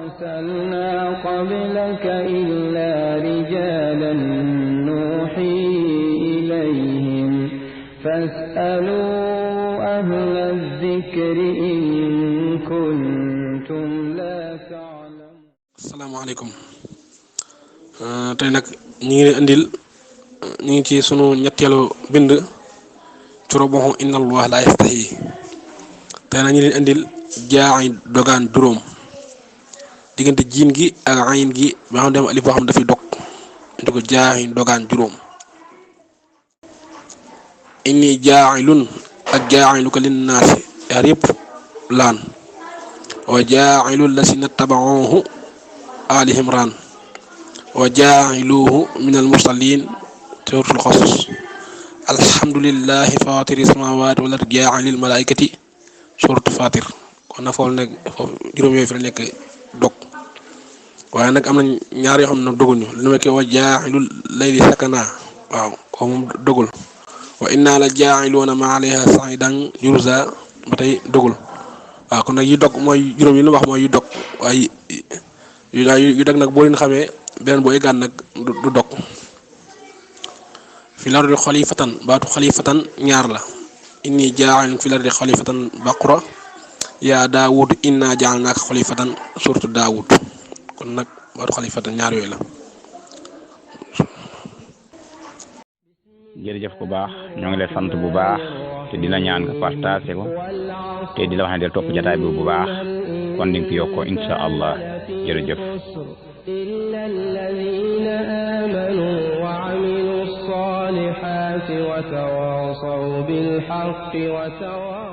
أرسلنا قبلك إلا رجالا نوحي إليهم فاسألوا أهل الذكر إن كنتم لا تعلمون. السلام عليكم. tey nag ñi ngi andil ñi ngi ci sunu ñetteelu bind ci roboxu inna allah la yastahi. tey nag ñu leen andil jaaxi dogaan juróom diggante jiin gi ak ayin gi ba xam dem alif boo xam dafay dog indi ko jaaxi dogaan juróom. inni jaaxilun ak jaaxilu ko linnaasi yaar yëpp laan wa jaaxilul lasina tabaxuhu ali imran wa jaaxiluhu min al mursalin suratul xasas alhamdulillahi fatiri samawati wal ardi jaaxilil malaikati suratu fatir. kon na foofu nekk foofu juróom yooyu fi la nekk dog waaye nag am na ñaar yoo xam ne doguñu lu nekkee wa jaaxilul layli sakana waaw ko moom dogul wa inna la jaaxiluuna ma alayha saidan yurza ba tey dogul waaw kon nag yi dog mooy juróom yi lu wax mooy yu dog waaye yu dog nag boo leen xamee beneen boo eggaan nag du dog. fi lardi xalifatan baatu xalifatan ñaar la inni jaaxilun fi lardi xalifatan baqura yaa daawud inna jaalnaaka xalifatan surtu daawud kon nag baatu xalifatan ñaar yooyu la. jërëjëf ku baax ñoo ngi lay sant bu baax te di la ñaan nga partagé ko te di la wax ne del topp jataay bi bu baax kon di nga fi yokkoo insha allah jërëjëf. إلا الذين آمنوا وعملوا الصالحات وتواصوا بالحق وتواصوا